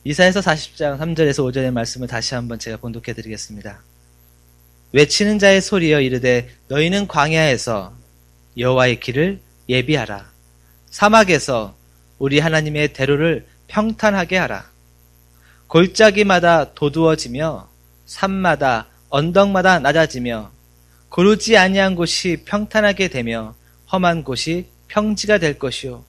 이사야서 40장 3절에서 5절의 말씀을 다시 한번 제가 봉독해 드리겠습니다. 외치는 자의 소리여 이르되 너희는 광야에서 여호와의 길을 예비하라. 사막에서 우리 하나님의 대로를 평탄하게 하라. 골짜기마다 도두어지며 산마다 언덕마다 낮아지며 고르지 아니한 곳이 평탄하게 되며 험한 곳이 평지가 될 것이요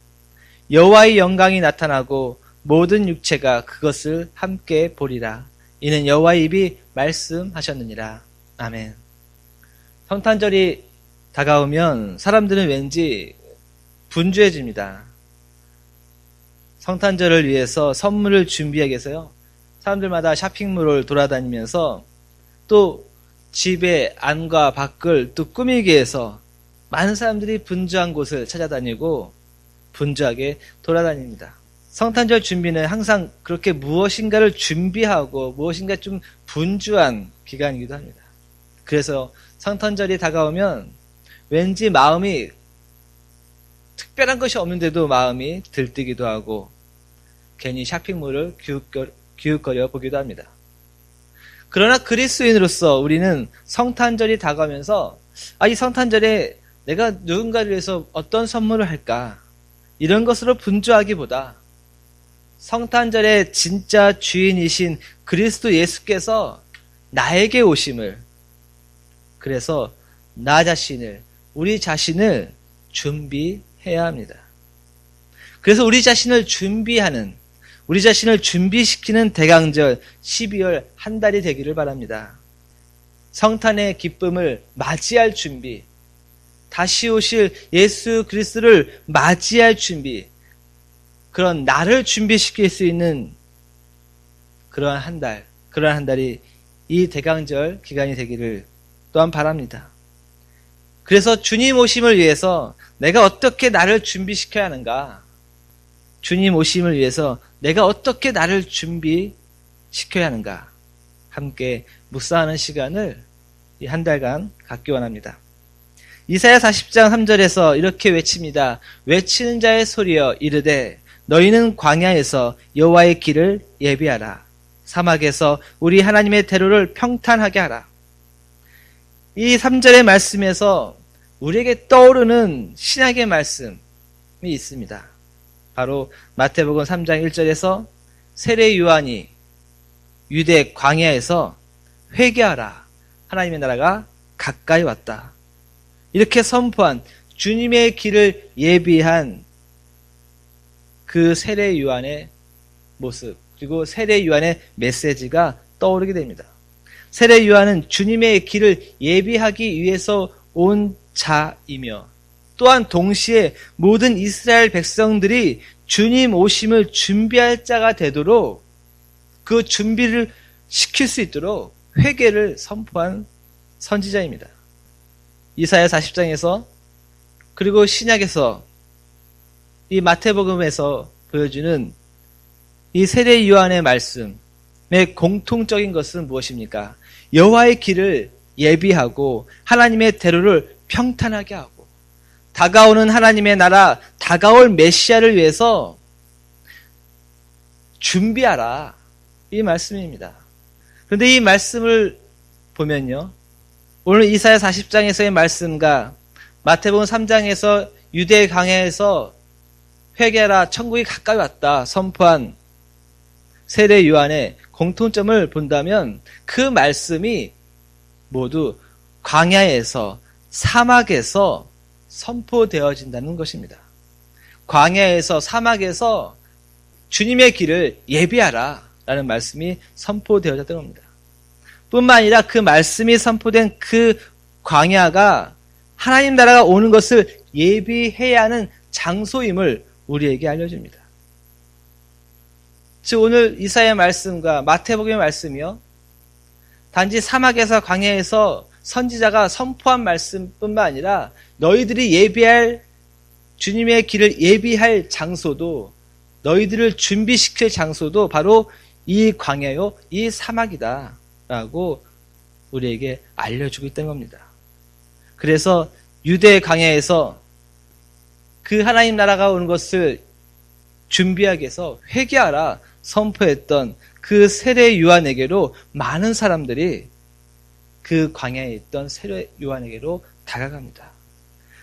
여호와의 영광이 나타나고 모든 육체가 그것을 함께 보리라. 이는 여호와의 입이 말씀하셨느니라. 아멘. 성탄절이 다가오면 사람들은 왠지 분주해집니다. 성탄절을 위해서 선물을 준비하기 위해서요. 사람들마다 쇼핑몰을 돌아다니면서 또 집의 안과 밖을 또 꾸미기 위해서 많은 사람들이 분주한 곳을 찾아다니고 분주하게 돌아다닙니다. 성탄절 준비는 항상 그렇게 무엇인가를 준비하고 무엇인가 좀 분주한 기간이기도 합니다. 그래서 성탄절이 다가오면 왠지 마음이 특별한 것이 없는데도 마음이 들뜨기도 하고 괜히 쇼핑몰을 기웃거려 보기도 합니다. 그러나 그리스도인으로서 우리는 성탄절이 다가오면서 이 성탄절에 내가 누군가를 위해서 어떤 선물을 할까? 이런 것으로 분주하기보다 성탄절의 진짜 주인이신 그리스도 예수께서 나에게 오심을, 그래서 나 자신을, 우리 자신을 준비해야 합니다. 그래서 우리 자신을 준비하는, 우리 자신을 준비시키는 대강절 12월 한 달이 되기를 바랍니다. 성탄의 기쁨을 맞이할 준비, 다시 오실 예수 그리스도를 맞이할 준비, 그런 나를 준비시킬 수 있는 그러한 한 달이 이 대강절 기간이 되기를 또한 바랍니다. 그래서 주님 오심을 위해서 내가 어떻게 나를 준비시켜야 하는가? 주님 오심을 위해서 내가 어떻게 나를 준비시켜야 하는가? 함께 묵상하는 시간을 이 한 달간 갖기 원합니다. 이사야 40장 3절에서 이렇게 외칩니다. 외치는 자의 소리여 이르되 너희는 광야에서 여호와의 길을 예비하라. 사막에서 우리 하나님의 대로를 평탄하게 하라. 이 3절의 말씀에서 우리에게 떠오르는 신약의 말씀이 있습니다. 바로 마태복음 3장 1절에서 세례 요한이 유대 광야에서 회개하라. 하나님의 나라가 가까이 왔다. 이렇게 선포한 주님의 길을 예비한 그 세례 요한의 모습, 그리고 세례 요한의 메시지가 떠오르게 됩니다. 세례 요한은 주님의 길을 예비하기 위해서 온 자이며 또한 동시에 모든 이스라엘 백성들이 주님 오심을 준비할 자가 되도록 그 준비를 시킬 수 있도록 회개를 선포한 선지자입니다. 이사야 40장에서 그리고 신약에서 이 마태복음에서 보여주는 이 세례 요한의 말씀의 공통적인 것은 무엇입니까? 여호와의 길을 예비하고 하나님의 대로를 평탄하게 하고 다가오는 하나님의 나라, 다가올 메시아를 위해서 준비하라. 이 말씀입니다. 그런데 이 말씀을 보면요. 오늘 이사야 40장에서의 말씀과 마태복음 3장에서 유대 광야에서 회개하라, 천국이 가까이 왔다 선포한 세례 요한의 공통점을 본다면 그 말씀이 모두 광야에서, 사막에서 선포되어진다는 것입니다. 광야에서, 사막에서 주님의 길을 예비하라 라는 말씀이 선포되어졌던 겁니다. 뿐만 아니라 그 말씀이 선포된 그 광야가 하나님 나라가 오는 것을 예비해야 하는 장소임을 우리에게 알려줍니다. 즉 오늘 이사야의 말씀과 마태복음의 말씀이요, 단지 사막에서 광야에서 선지자가 선포한 말씀뿐만 아니라 너희들이 예비할, 주님의 길을 예비할 장소도, 너희들을 준비시킬 장소도 바로 이 광야요, 이 사막이다 라고 우리에게 알려주고 있다는 겁니다. 그래서 유대 광야에서 그 하나님 나라가 오는 것을 준비하기 위해서 회개하라, 선포했던 그 세례 요한에게로 많은 사람들이 그 광야에 있던 세례 요한에게로 다가갑니다.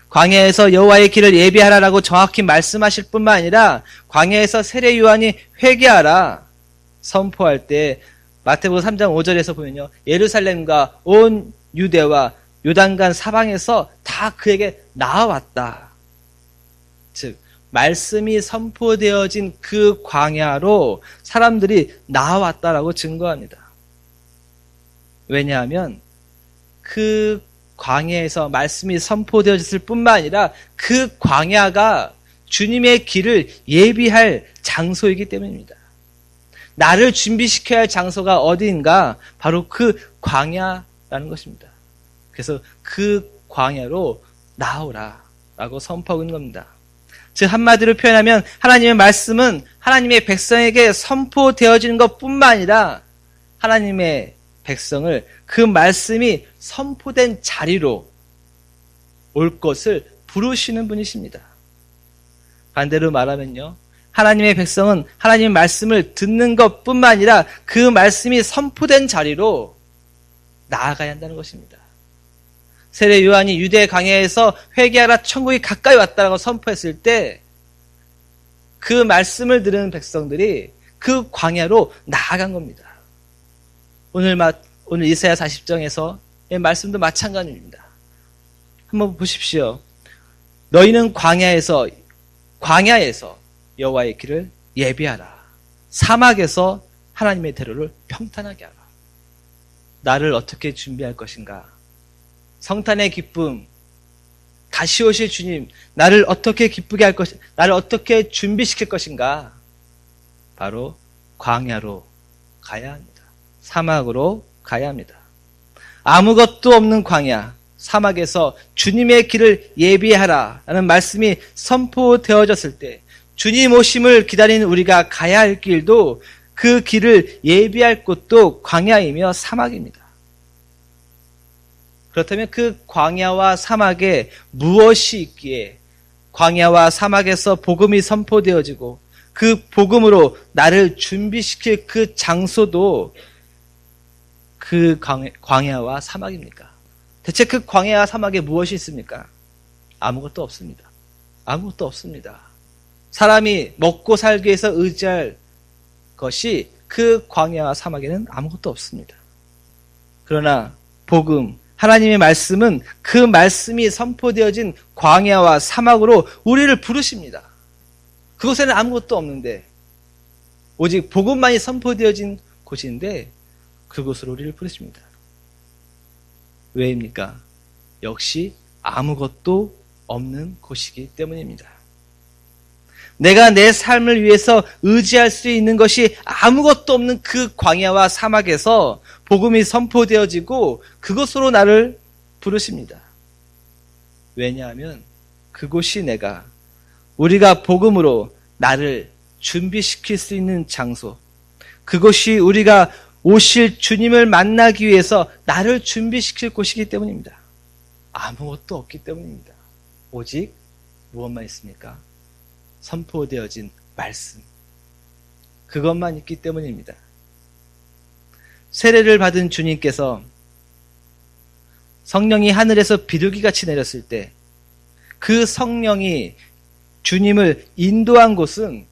광야에서 여호와의 길을 예비하라라고 정확히 말씀하실 뿐만 아니라 광야에서 세례 요한이 회개하라 선포할 때 마태복음 3장 5절에서 보면요. 예루살렘과 온 유대와 요단강 사방에서 다 그에게 나아왔다. 즉 말씀이 선포되어진 그 광야로 사람들이 나아왔다라고 증거합니다. 왜냐하면 그 광야에서 말씀이 선포되어졌을 뿐만 아니라 그 광야가 주님의 길을 예비할 장소이기 때문입니다. 나를 준비시켜야 할 장소가 어디인가? 바로 그 광야라는 것입니다. 그래서 그 광야로 나오라라고 선포하고 있는 겁니다. 즉 한마디로 표현하면 하나님의 말씀은 하나님의 백성에게 선포되어지는 것뿐만 아니라 하나님의 백성을 그 말씀이 선포된 자리로 올 것을 부르시는 분이십니다. 반대로 말하면요. 하나님의 백성은 하나님의 말씀을 듣는 것뿐만 아니라 그 말씀이 선포된 자리로 나아가야 한다는 것입니다. 세례 요한이 유대 광야에서 회개하라 천국이 가까이 왔다라고 선포했을 때 그 말씀을 들은 백성들이 그 광야로 나아간 겁니다. 오늘 이사야 40장에서의 말씀도 마찬가지입니다. 한번 보십시오. 너희는 광야에서 여호와의 길을 예비하라. 사막에서 하나님의 대로를 평탄하게 하라. 나를 어떻게 준비할 것인가? 성탄의 기쁨, 다시 오실 주님, 나를 어떻게 기쁘게 할 것인가? 나를 어떻게 준비시킬 것인가? 바로 광야로 가야 합니다. 사막으로 가야 합니다. 아무것도 없는 광야, 사막에서 주님의 길을 예비하라라는 말씀이 선포되어졌을 때 주님 오심을 기다리는 우리가 가야 할 길도 그 길을 예비할 곳도 광야이며 사막입니다. 그렇다면 그 광야와 사막에 무엇이 있기에 광야와 사막에서 복음이 선포되어지고 그 복음으로 나를 준비시킬 그 장소도 그 광야와 사막입니까? 대체 그 광야와 사막에 무엇이 있습니까? 아무것도 없습니다. 아무것도 없습니다. 사람이 먹고 살기 위해서 의지할 것이 그 광야와 사막에는 아무것도 없습니다. 그러나 복음, 하나님의 말씀은 그 말씀이 선포되어진 광야와 사막으로 우리를 부르십니다. 그곳에는 아무것도 없는데 오직 복음만이 선포되어진 곳인데 그곳으로 우리를 부르십니다. 왜입니까? 역시 아무것도 없는 곳이기 때문입니다. 내가 내 삶을 위해서 의지할 수 있는 것이 아무것도 없는 그 광야와 사막에서 복음이 선포되어지고 그곳으로 나를 부르십니다. 왜냐하면 그곳이 우리가 복음으로 나를 준비시킬 수 있는 장소, 그곳이 우리가 오실 주님을 만나기 위해서 나를 준비시킬 곳이기 때문입니다. 아무것도 없기 때문입니다. 오직 무엇만 있습니까? 선포되어진 말씀. 그것만 있기 때문입니다. 세례를 받은 주님께서 성령이 하늘에서 비둘기같이 내렸을 때 그 성령이 주님을 인도한 곳은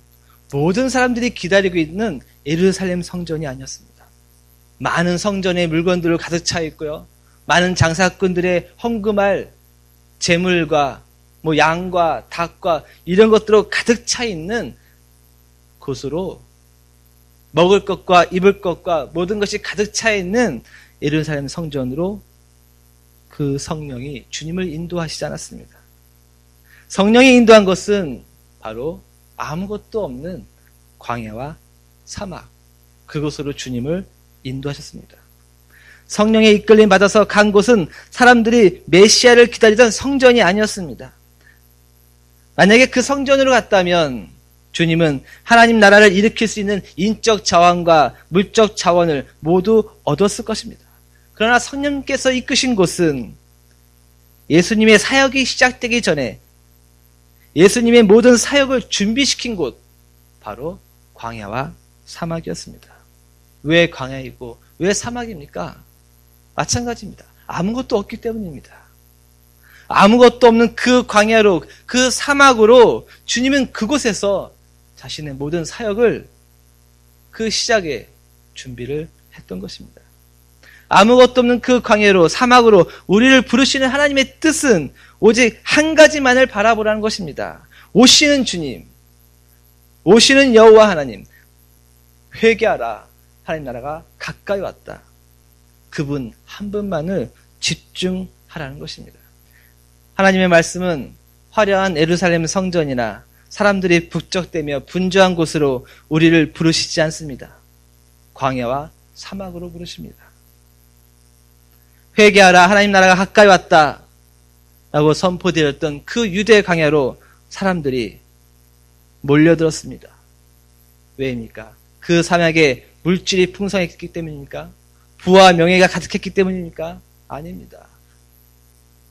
모든 사람들이 기다리고 있는 예루살렘 성전이 아니었습니다. 많은 성전의 물건들로 가득 차 있고요. 많은 장사꾼들의 헌금할 재물과 양과 닭과 이런 것들로 가득 차 있는 곳으로 먹을 것과 입을 것과 모든 것이 가득 차 있는 예루살렘 성전으로 그 성령이 주님을 인도하시지 않았습니다. 성령이 인도한 것은 바로 아무것도 없는 광야와 사막, 그곳으로 주님을 인도하셨습니다. 성령의 이끌림 받아서 간 곳은 사람들이 메시아를 기다리던 성전이 아니었습니다. 만약에 그 성전으로 갔다면 주님은 하나님 나라를 일으킬 수 있는 인적 자원과 물적 자원을 모두 얻었을 것입니다. 그러나 성령께서 이끄신 곳은 예수님의 사역이 시작되기 전에 예수님의 모든 사역을 준비시킨 곳, 바로 광야와 사막이었습니다. 왜 광야이고 왜 사막입니까? 마찬가지입니다. 아무것도 없기 때문입니다. 아무것도 없는 그 광야로, 그 사막으로 주님은 그곳에서 자신의 모든 사역을 그 시작에 준비를 했던 것입니다. 아무것도 없는 그 광야로, 사막으로 우리를 부르시는 하나님의 뜻은 오직 한 가지만을 바라보라는 것입니다. 오시는 주님, 오시는 여호와 하나님, 회개하라. 하나님 나라가 가까이 왔다. 그분 한 분만을 집중하라는 것입니다. 하나님의 말씀은 화려한 예루살렘 성전이나 사람들이 북적대며 분주한 곳으로 우리를 부르시지 않습니다. 광야와 사막으로 부르십니다. 회개하라. 하나님 나라가 가까이 왔다. 라고 선포되었던 그 유대 광야로 사람들이 몰려들었습니다. 왜입니까? 그 사막에 물질이 풍성했기 때문입니까? 부와 명예가 가득했기 때문입니까? 아닙니다.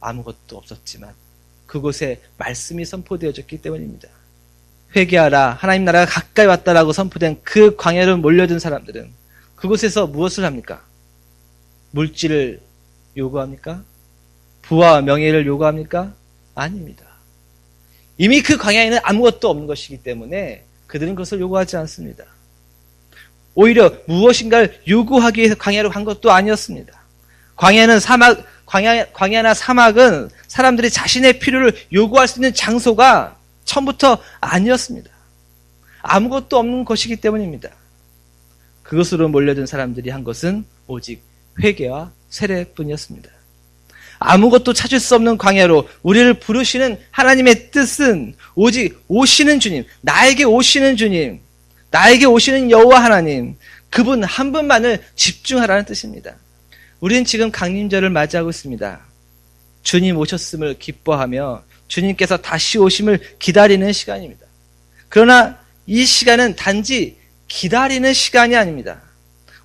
아무것도 없었지만 그곳에 말씀이 선포되어졌기 때문입니다. 회개하라. 하나님 나라가 가까이 왔다라고 선포된 그 광야로 몰려든 사람들은 그곳에서 무엇을 합니까? 물질을 요구합니까? 부와 명예를 요구합니까? 아닙니다. 이미 그 광야에는 아무것도 없는 것이기 때문에 그들은 그것을 요구하지 않습니다. 오히려 무엇인가를 요구하기 위해서 광야로 간 것도 아니었습니다. 광야나 사막은 사람들이 자신의 필요를 요구할 수 있는 장소가 처음부터 아니었습니다. 아무것도 없는 것이기 때문입니다. 그것으로 몰려든 사람들이 한 것은 오직 회개와 세례뿐이었습니다. 아무것도 찾을 수 없는 광야로 우리를 부르시는 하나님의 뜻은 오직 오시는 주님, 나에게 오시는 주님, 나에게 오시는 여호와 하나님, 그분 한 분만을 집중하라는 뜻입니다. 우리는 지금 강림절을 맞이하고 있습니다. 주님 오셨음을 기뻐하며 주님께서 다시 오심을 기다리는 시간입니다. 그러나 이 시간은 단지 기다리는 시간이 아닙니다.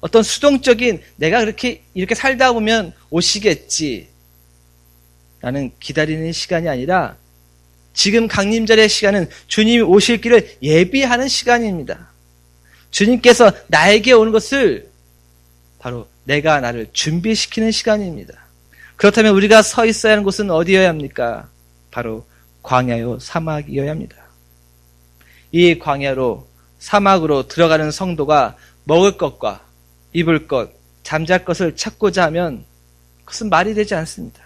어떤 수동적인 내가 이렇게 살다 보면 오시겠지 라는 기다리는 시간이 아니라 지금 강림절의 시간은 주님이 오실 길을 예비하는 시간입니다. 주님께서 나에게 오는 것을 바로 내가 나를 준비시키는 시간입니다. 그렇다면 우리가 서 있어야 하는 곳은 어디여야 합니까? 바로 광야요 사막이어야 합니다. 이 광야로 사막으로 들어가는 성도가 먹을 것과 입을 것, 잠잘 것을 찾고자 하면 그것은 말이 되지 않습니다.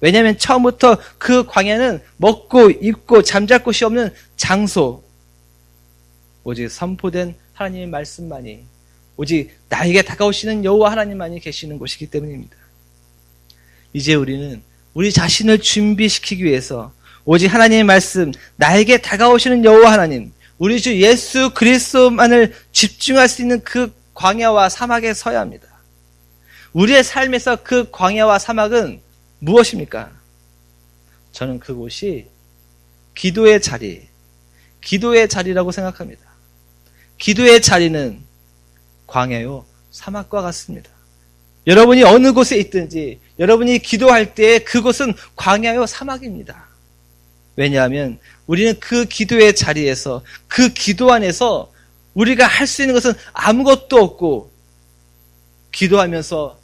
왜냐하면 처음부터 그 광야는 먹고 입고 잠잘 곳이 없는 장소, 오직 선포된 하나님의 말씀만이, 오직 나에게 다가오시는 여호와 하나님만이 계시는 곳이기 때문입니다. 이제 우리는 우리 자신을 준비시키기 위해서 오직 하나님의 말씀, 나에게 다가오시는 여호와 하나님, 우리 주 예수 그리스도만을 집중할 수 있는 그 광야와 사막에 서야 합니다. 우리의 삶에서 그 광야와 사막은 무엇입니까? 저는 그곳이 기도의 자리라고 생각합니다. 기도의 자리는 광야요 사막과 같습니다. 여러분이 어느 곳에 있든지 여러분이 기도할 때 그곳은 광야요 사막입니다. 왜냐하면 우리는 그 기도의 자리에서, 그 기도 안에서 우리가 할 수 있는 것은 아무것도 없고, 기도하면서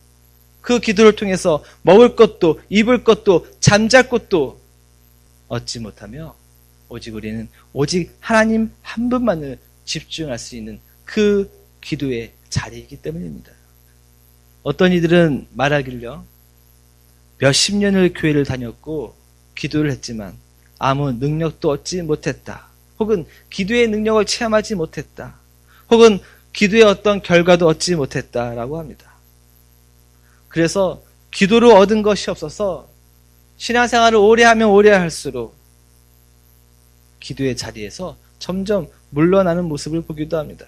그 기도를 통해서 먹을 것도 입을 것도 잠잘 것도 얻지 못하며 오직 우리는 오직 하나님 한 분만을 집중할 수 있는 그 기도의 자리이기 때문입니다. 어떤 이들은 말하길요, 몇십 년을 교회를 다녔고 기도를 했지만 아무 능력도 얻지 못했다. 혹은 기도의 능력을 체험하지 못했다. 혹은 기도의 어떤 결과도 얻지 못했다라고 합니다. 그래서 기도로 얻은 것이 없어서 신앙생활을 오래 하면 오래 할수록 기도의 자리에서 점점 물러나는 모습을 보기도 합니다.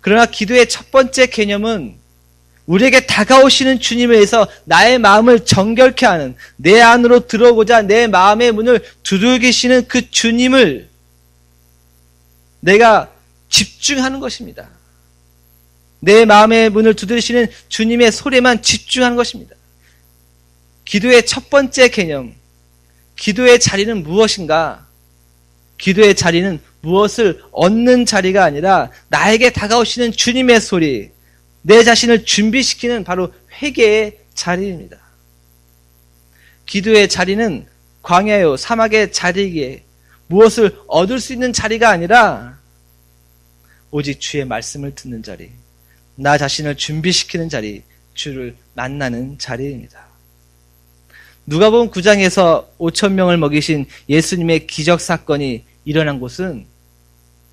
그러나 기도의 첫 번째 개념은 우리에게 다가오시는 주님에 의해서 나의 마음을 정결케 하는, 내 안으로 들어오고자 내 마음의 문을 두들기시는 그 주님을 내가 집중하는 것입니다. 내 마음의 문을 두드리시는 주님의 소리만 집중하는 것입니다. 기도의 첫 번째 개념, 기도의 자리는 무엇인가? 기도의 자리는 무엇을 얻는 자리가 아니라 나에게 다가오시는 주님의 소리, 내 자신을 준비시키는 바로 회개의 자리입니다. 기도의 자리는 광야요 사막의 자리이기에 무엇을 얻을 수 있는 자리가 아니라 오직 주의 말씀을 듣는 자리, 나 자신을 준비시키는 자리, 주를 만나는 자리입니다. 누가복음 9장에서 5,000명을 먹이신 예수님의 기적 사건이 일어난 곳은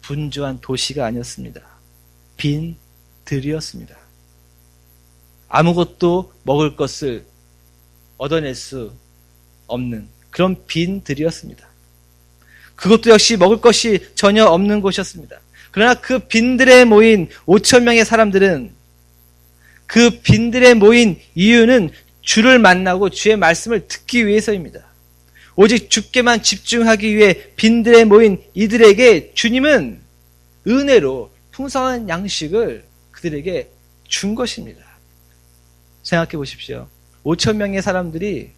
분주한 도시가 아니었습니다. 빈 들이었습니다. 아무것도 먹을 것을 얻어낼 수 없는 그런 빈 들이었습니다. 그것도 역시 먹을 것이 전혀 없는 곳이었습니다. 그러나 그 빈들에 모인 5,000명의 사람들은 그 빈들에 모인 이유는 주를 만나고 주의 말씀을 듣기 위해서입니다. 오직 주께만 집중하기 위해 빈들에 모인 이들에게 주님은 은혜로 풍성한 양식을 그들에게 준 것입니다. 생각해 보십시오. 5,000명의 사람들이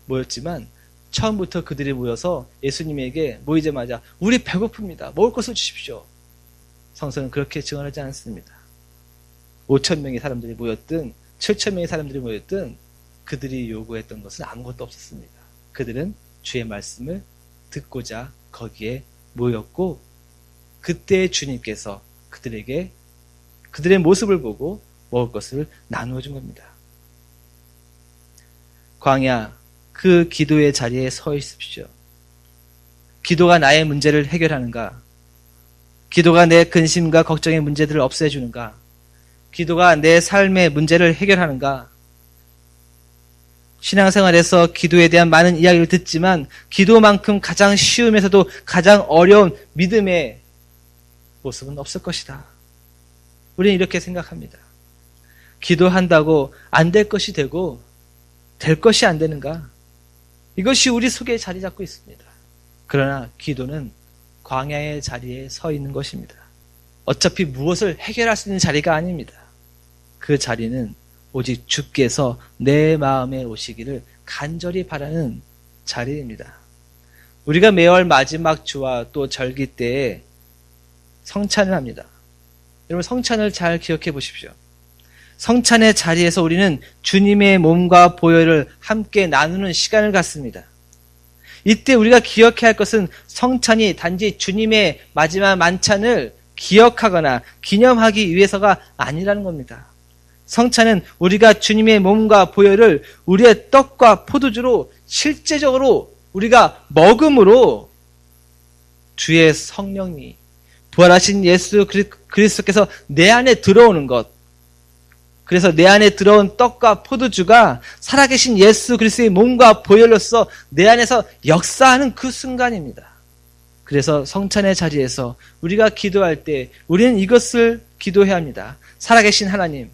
모였지만 처음부터 그들이 모여서 예수님에게 모이자마자 우리 배고픕니다. 먹을 것을 주십시오. 성서는 그렇게 증언하지 않습니다. 5,000명의 사람들이 모였든 7,000명의 사람들이 모였든 그들이 요구했던 것은 아무것도 없었습니다. 그들은 주의 말씀을 듣고자 거기에 모였고 그때 주님께서 그들에게 그들의 모습을 보고 먹을 것을 나누어 준 겁니다. 광야 그 기도의 자리에 서 있으십시오. 기도가 나의 문제를 해결하는가? 기도가 내 근심과 걱정의 문제들을 없애주는가? 기도가 내 삶의 문제를 해결하는가? 신앙생활에서 기도에 대한 많은 이야기를 듣지만 기도만큼 가장 쉬우면서도 가장 어려운 믿음의 모습은 없을 것이다. 우리는 이렇게 생각합니다. 기도한다고 안 될 것이 되고 될 것이 안 되는가? 이것이 우리 속에 자리 잡고 있습니다. 그러나 기도는 광야의 자리에 서 있는 것입니다. 어차피 무엇을 해결할 수 있는 자리가 아닙니다. 그 자리는 오직 주께서 내 마음에 오시기를 간절히 바라는 자리입니다. 우리가 매월 마지막 주와 또 절기 때에 성찬을 합니다. 여러분 성찬을 잘 기억해 보십시오. 성찬의 자리에서 우리는 주님의 몸과 보혈을 함께 나누는 시간을 갖습니다. 이때 우리가 기억해야 할 것은 성찬이 단지 주님의 마지막 만찬을 기억하거나 기념하기 위해서가 아니라는 겁니다. 성찬은 우리가 주님의 몸과 보혈을 우리의 떡과 포도주로 실제적으로 우리가 먹음으로 주의 성령이 부활하신 예수 그리스도께서 내 안에 들어오는 것, 그래서 내 안에 들어온 떡과 포도주가 살아계신 예수 그리스도의 몸과 보혈로서 내 안에서 역사하는 그 순간입니다. 그래서 성찬의 자리에서 우리가 기도할 때 우리는 이것을 기도해야 합니다. 살아계신 하나님,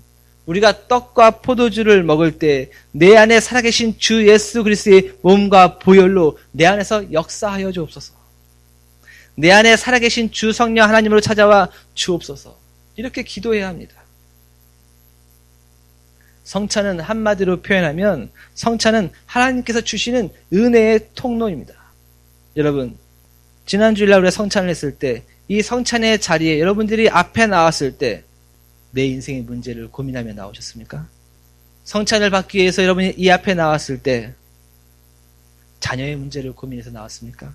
우리가 떡과 포도주를 먹을 때 내 안에 살아계신 주 예수 그리스도의 몸과 보혈로 내 안에서 역사하여 주옵소서. 내 안에 살아계신 주 성령 하나님으로 찾아와 주옵소서. 이렇게 기도해야 합니다. 성찬은 한마디로 표현하면 성찬은 하나님께서 주시는 은혜의 통로입니다. 여러분, 지난 주일날 우리가 성찬을 했을 때 이 성찬의 자리에 여러분들이 앞에 나왔을 때 내 인생의 문제를 고민하며 나오셨습니까? 성찬을 받기 위해서 여러분이 이 앞에 나왔을 때 자녀의 문제를 고민해서 나왔습니까?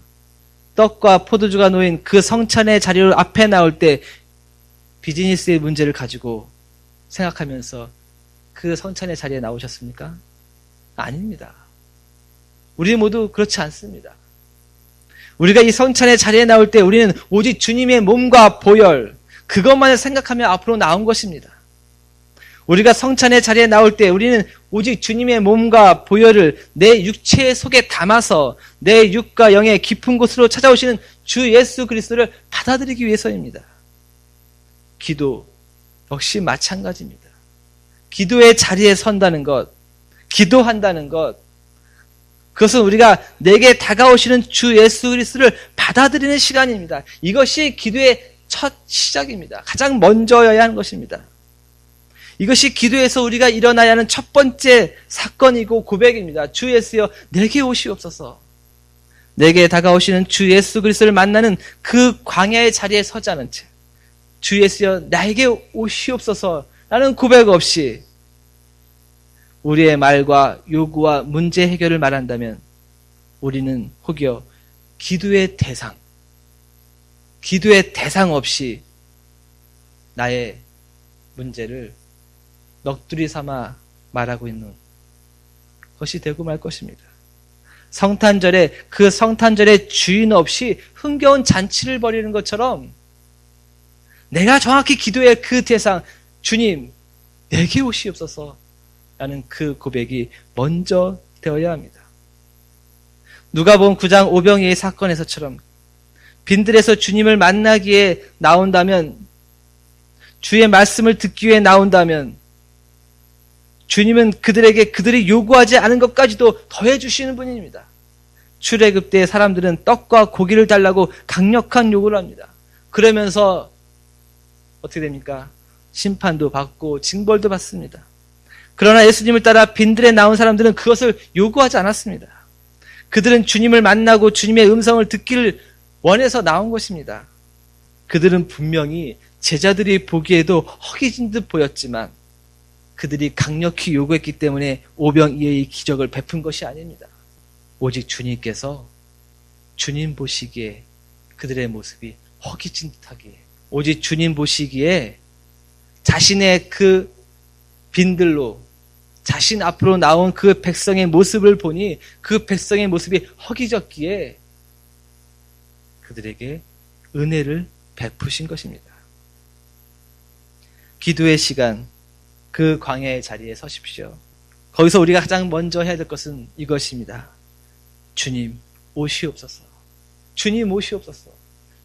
떡과 포도주가 놓인 그 성찬의 자리로 앞에 나올 때 비즈니스의 문제를 가지고 생각하면서 그 성찬의 자리에 나오셨습니까? 아닙니다. 우리 모두 그렇지 않습니다. 우리가 이 성찬의 자리에 나올 때 우리는 오직 주님의 몸과 보혈, 그것만을 생각하며 앞으로 나온 것입니다. 우리가 성찬의 자리에 나올 때 우리는 오직 주님의 몸과 보혈을 내 육체 속에 담아서 내 육과 영의 깊은 곳으로 찾아오시는 주 예수 그리스도를 받아들이기 위해서입니다. 기도 역시 마찬가지입니다. 기도의 자리에 선다는 것, 기도한다는 것, 그것은 우리가 내게 다가오시는 주 예수 그리스도를 받아들이는 시간입니다. 이것이 기도의 첫 시작입니다. 가장 먼저여야 하는 것입니다. 이것이 기도에서 우리가 일어나야 하는 첫 번째 사건이고 고백입니다. 주 예수여 내게 오시옵소서. 내게 다가오시는 주 예수 그리스도를 만나는 그 광야의 자리에 서지 않은 채 주 예수여 나에게 오시옵소서 라는 고백 없이 우리의 말과 요구와 문제 해결을 말한다면 우리는 혹여 기도의 대상 없이 나의 문제를 넋두리 삼아 말하고 있는 것이 되고 말 것입니다. 성탄절에 그 성탄절의 주인 없이 흥겨운 잔치를 벌이는 것처럼 내가 정확히 기도의 그 대상, 주님 내게 오시옵소서 라는 그 고백이 먼저 되어야 합니다. 누가복음 9장 오병이의 사건에서처럼 빈들에서 주님을 만나기에 나온다면, 주의 말씀을 듣기 위해 나온다면 주님은 그들에게 그들이 요구하지 않은 것까지도 더해 주시는 분입니다. 출애굽 때 사람들은 떡과 고기를 달라고 강력한 요구를 합니다. 그러면서 어떻게 됩니까? 심판도 받고 징벌도 받습니다. 그러나 예수님을 따라 빈들에 나온 사람들은 그것을 요구하지 않았습니다. 그들은 주님을 만나고 주님의 음성을 듣기를 원해서 나온 것입니다. 그들은 분명히 제자들이 보기에도 허기진 듯 보였지만 그들이 강력히 요구했기 때문에 오병이어의 기적을 베푼 것이 아닙니다. 오직 주님께서 주님 보시기에 그들의 모습이 허기진 듯하기에, 오직 주님 보시기에 자신의 그 빈들로 자신 앞으로 나온 그 백성의 모습을 보니 그 백성의 모습이 허기졌기에 그들에게 은혜를 베푸신 것입니다. 기도의 시간, 그 광야의 자리에 서십시오. 거기서 우리가 가장 먼저 해야 될 것은 이것입니다. 주님 오시옵소서. 주님 오시옵소서.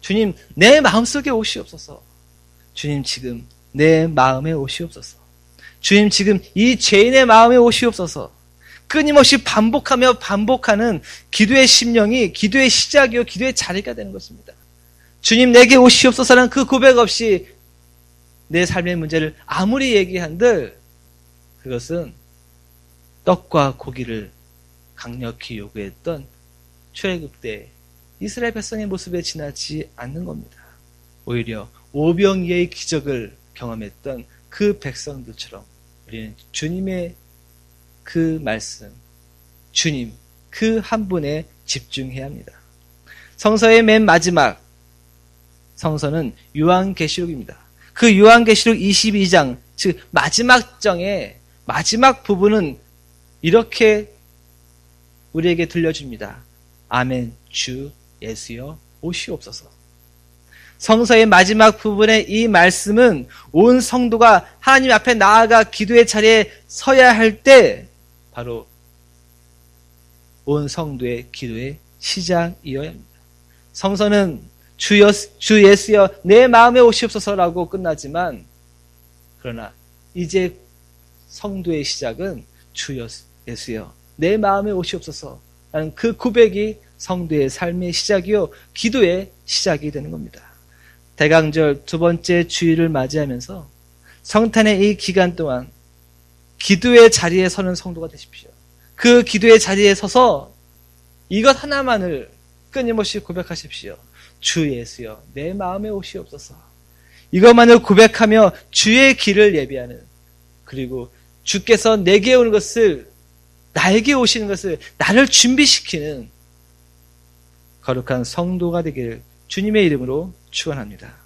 주님 내 마음속에 오시옵소서. 주님 지금 내 마음에 오시옵소서. 주님 지금 이 죄인의 마음에 오시옵소서. 끊임없이 반복하며 반복하는 기도의 심령이 기도의 시작이요 기도의 자리가 되는 것입니다. 주님 내게 오시옵소서라는 그 고백 없이 내 삶의 문제를 아무리 얘기한들 그것은 떡과 고기를 강력히 요구했던 출애굽 때 이스라엘 백성의 모습에 지나지 않는 겁니다. 오히려 오병이어의 기적을 경험했던 그 백성들처럼 우리는 주님의 그 말씀, 주님 그 한 분에 집중해야 합니다. 성서의 맨 마지막 성서는 요한계시록입니다. 그 요한계시록 22장, 즉 마지막 장의 마지막 부분은 이렇게 우리에게 들려줍니다. 아멘, 주 예수여 오시옵소서. 성서의 마지막 부분의 이 말씀은 온 성도가 하나님 앞에 나아가 기도의 자리에 서야 할 때 바로 온 성도의 기도의 시작이어야 합니다. 성서는 주 예수여 내 마음에 오시옵소서라고 끝나지만 그러나 이제 성도의 시작은 주 예수여 내 마음에 오시옵소서라는 그 고백이 성도의 삶의 시작이요 기도의 시작이 되는 겁니다. 대강절 두 번째 주일을 맞이하면서 성탄의 이 기간 동안 기도의 자리에 서는 성도가 되십시오. 그 기도의 자리에 서서 이것 하나만을 끊임없이 고백하십시오. 주 예수여 내 마음에 오시옵소서. 이것만을 고백하며 주의 길을 예비하는, 그리고 주께서 내게 오는 것을, 나에게 오시는 것을 나를 준비시키는 거룩한 성도가 되기를 주님의 이름으로 축원합니다.